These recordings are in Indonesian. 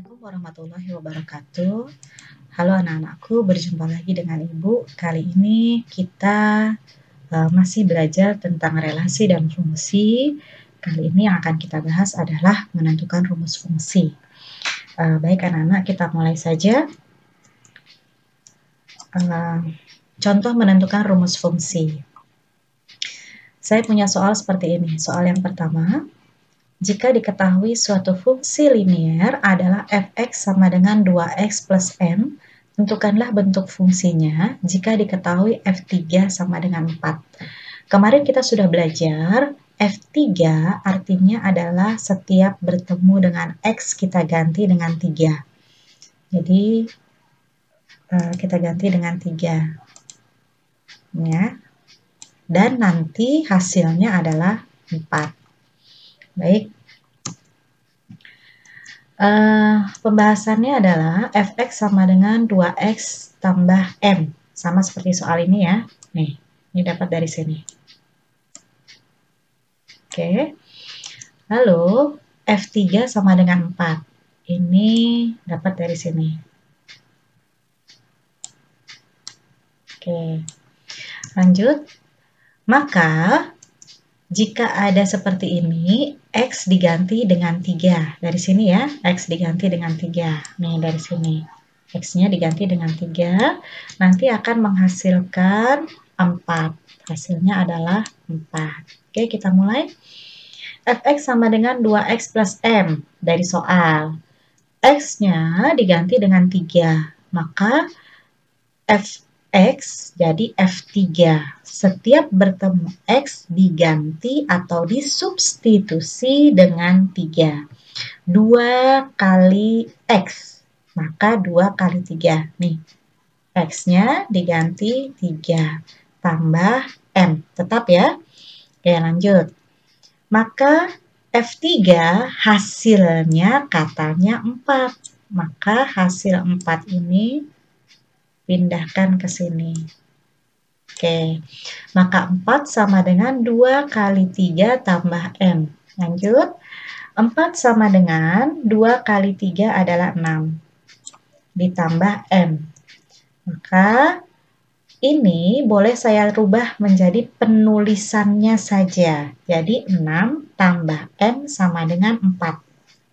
Assalamualaikum warahmatullahi wabarakatuh. Halo anak-anakku, berjumpa lagi dengan Ibu. Kali ini kita masih belajar tentang relasi dan fungsi. Kali ini yang akan kita bahas adalah menentukan rumus fungsi. Baik anak-anak, kita mulai saja. Contoh menentukan rumus fungsi. Saya punya soal seperti ini. Soal yang pertama. Jika diketahui suatu fungsi linier adalah f(x) sama dengan 2x plus m, tentukanlah bentuk fungsinya jika diketahui f3 sama dengan 4. Kemarin kita sudah belajar, f3 artinya adalah setiap bertemu dengan x kita ganti dengan 3. Jadi, kita ganti dengan 3. Ya. Dan nanti hasilnya adalah 4. Baik, pembahasannya adalah fx sama dengan 2x tambah m. Sama seperti soal ini ya. Nih, ini dapat dari sini. Oke. Lalu, f3 sama dengan 4. Ini dapat dari sini. Oke. Lanjut. Maka, jika ada seperti ini, x diganti dengan 3. Dari sini ya, x diganti dengan 3. Nih, dari sini. X-nya diganti dengan 3. Nanti akan menghasilkan 4. Hasilnya adalah 4. Oke, kita mulai. Fx sama dengan 2x plus m dari soal. X-nya diganti dengan 3. Maka Fx jadi F3. Setiap bertemu X diganti atau disubstitusi dengan 3. 2 kali X. Maka 2 kali 3. Nih, X-nya diganti 3. Tambah M. Tetap ya. Oke, lanjut. Maka F3 hasilnya katanya 4. Maka hasil 4 ini pindahkan ke sini. Oke, maka 4 sama dengan 2 kali 3 tambah M. Lanjut, 4 sama dengan 2 kali 3 adalah 6. Ditambah M. Maka ini boleh saya rubah menjadi penulisannya saja. Jadi 6 tambah M sama dengan 4.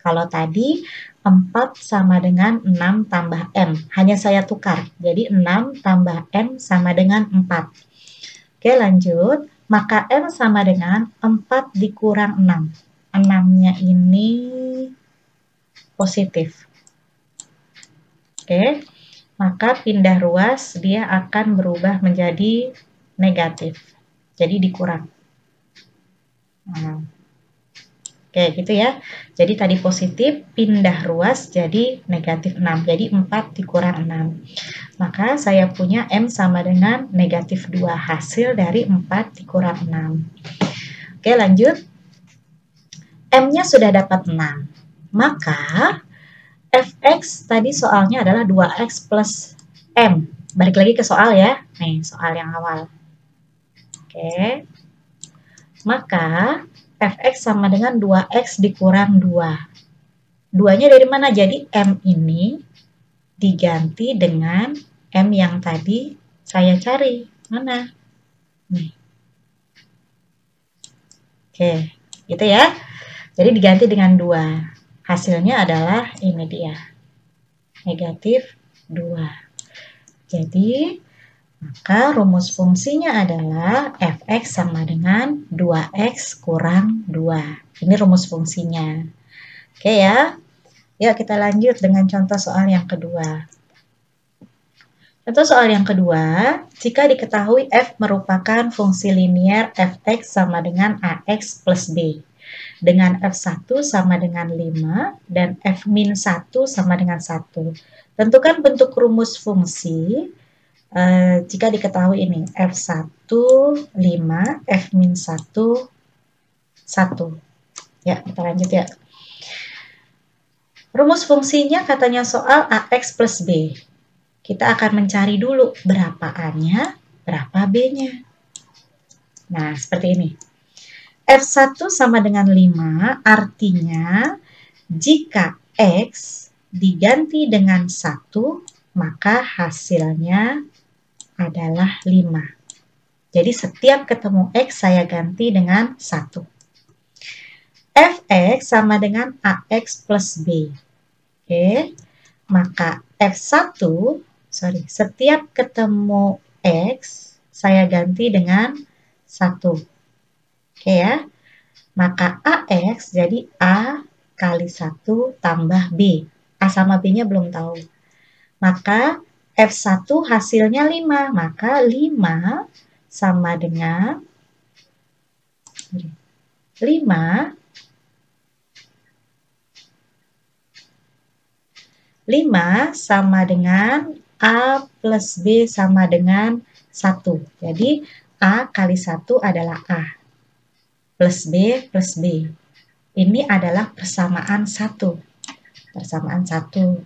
Kalau tadi 4 sama dengan 6 tambah M. Hanya saya tukar. Jadi 6 tambah M sama dengan 4. Oke, lanjut. Maka M sama dengan 4 dikurang 6. 6-nya ini positif. Oke, maka pindah ruas dia akan berubah menjadi negatif. Jadi dikurang. Nah. Oke, gitu ya. Jadi tadi positif, pindah ruas jadi negatif 6. Jadi 4 dikurang 6. Maka saya punya M sama dengan negatif 2. Hasil dari 4 dikurang 6. Oke, lanjut. M-nya sudah dapat 6. Maka Fx tadi soalnya adalah 2x plus M. Balik lagi ke soal ya. Nih, soal yang awal. Oke. Maka Fx sama dengan 2x dikurang 2. 2-nya dari mana? Jadi M ini diganti dengan M yang tadi saya cari. Mana? Nih. Oke, gitu ya. Jadi diganti dengan 2. Hasilnya adalah ini dia. Negatif 2. Jadi, maka rumus fungsinya adalah Fx sama dengan 2x kurang 2. Ini rumus fungsinya. Oke ya. Yuk kita lanjut dengan contoh soal yang kedua. Contoh soal yang kedua, jika diketahui f merupakan fungsi linier fx sama dengan ax plus b. Dengan f1 sama dengan 5 dan f-1 sama dengan 1. Tentukan bentuk rumus fungsi jika diketahui ini f1 5, f-1 1. Ya, kita lanjut ya. Rumus fungsinya katanya soal ax plus b. Kita akan mencari dulu berapa a-nya, berapa b-nya. Nah, seperti ini. F1 sama dengan 5 artinya jika X diganti dengan 1, maka hasilnya adalah 5. Jadi setiap ketemu X saya ganti dengan 1. Fx sama dengan AX plus B. Oke, maka setiap ketemu X saya ganti dengan 1. Oke ya, maka AX jadi A kali 1 tambah B. A sama B-nya belum tahu. Maka F1 hasilnya 5. Maka 5 sama dengan 5 sama dengan A plus B sama dengan 1. Jadi A kali 1 adalah A. Plus B plus B. Ini adalah persamaan 1. Persamaan 1.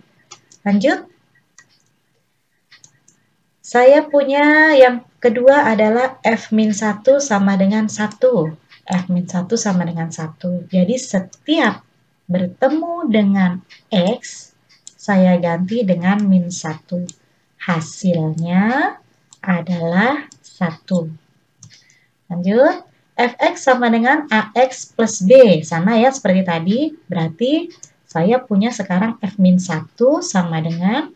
Lanjut. Saya punya yang kedua adalah F-1 sama dengan 1. F-1 sama dengan 1. Jadi setiap bertemu dengan X, saya ganti dengan min 1. Hasilnya adalah 1. Lanjut. Fx sama dengan AX plus B. Sama ya seperti tadi. Berarti saya punya sekarang F-1 sama dengan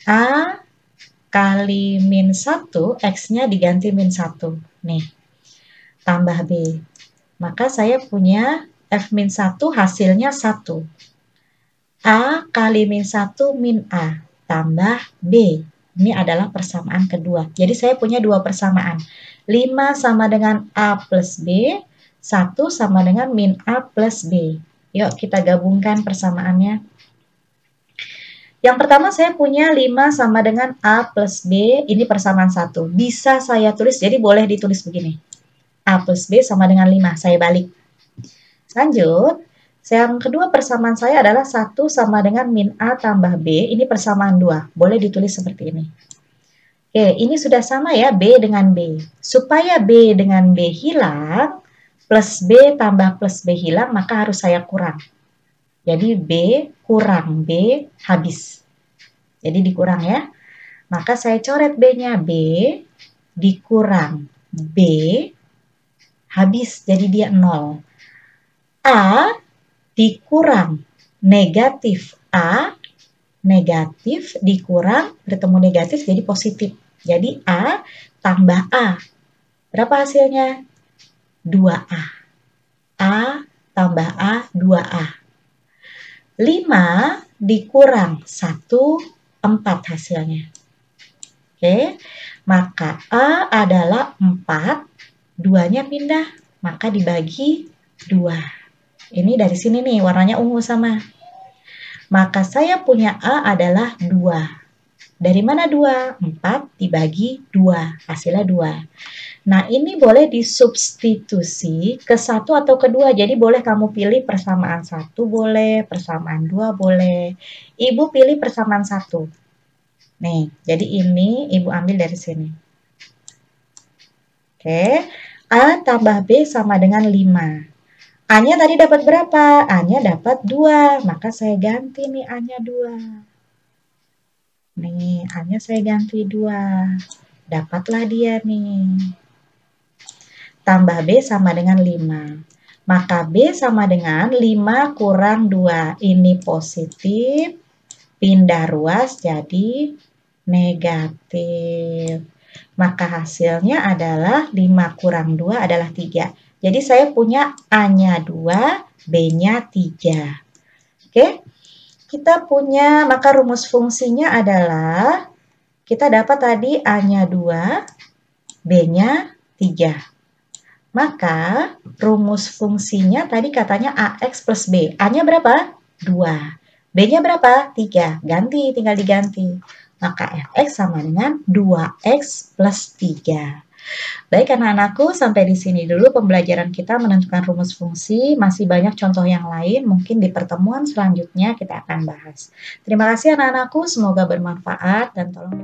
A kali min 1, X-nya diganti min 1. Nih, tambah B. Maka saya punya F-1 hasilnya 1. A kali min 1 min A tambah B. Ini adalah persamaan kedua. Jadi saya punya dua persamaan. 5 sama dengan A plus B, 1 sama dengan min A plus B. Yuk kita gabungkan persamaannya. Yang pertama saya punya 5 sama dengan A plus B, ini persamaan 1. Bisa saya tulis, jadi boleh ditulis begini. A plus B sama dengan 5, saya balik. Lanjut. Yang kedua persamaan saya adalah 1 sama dengan min A tambah B. Ini persamaan 2. Boleh ditulis seperti ini. Oke, ini sudah sama ya, B dengan B. Supaya B dengan B hilang, plus B tambah plus B hilang, maka harus saya kurang. Jadi B kurang B habis. Jadi dikurang ya. Maka saya coret B-nya. B dikurang B habis. Jadi dia 0. A dikurang negatif A, negatif dikurang, bertemu negatif jadi positif. Jadi A tambah A. Berapa hasilnya? 2A. A tambah A, 2A. 5 dikurang 1, 4 hasilnya. Oke, maka A adalah 4, 2-nya pindah, maka dibagi 2. Ini dari sini nih, warnanya ungu sama. Maka saya punya A adalah 2. Dari mana 2? 4 dibagi 2, hasilnya 2. Nah, ini boleh disubstitusi ke 1 atau ke 2. Jadi boleh kamu pilih persamaan 1 boleh, persamaan 2 boleh. Ibu pilih persamaan 1. Nih, jadi ini Ibu ambil dari sini. Oke, A tambah B sama dengan 5. A-nya tadi dapat berapa? A-nya dapat 2, maka saya ganti nih A-nya 2. Nih, A-nya saya ganti 2. Dapatlah dia nih. Tambah B sama dengan 5. Maka B sama dengan 5 kurang 2. Ini positif, pindah ruas jadi negatif. Maka hasilnya adalah 5 kurang 2 adalah 3. Jadi saya punya A-nya 2, B-nya 3. Oke, kita punya, maka rumus fungsinya adalah, kita dapat tadi A-nya 2, B-nya 3. Maka rumus fungsinya tadi katanya AX plus B. A-nya berapa? 2. B-nya berapa? 3. Ganti, tinggal diganti. Maka Fx sama dengan 2X plus 3. Baik anak-anakku, sampai di sini dulu pembelajaran kita menentukan rumus fungsi. Masih banyak contoh yang lain, mungkin di pertemuan selanjutnya kita akan bahas. Terima kasih anak-anakku, semoga bermanfaat dan tolong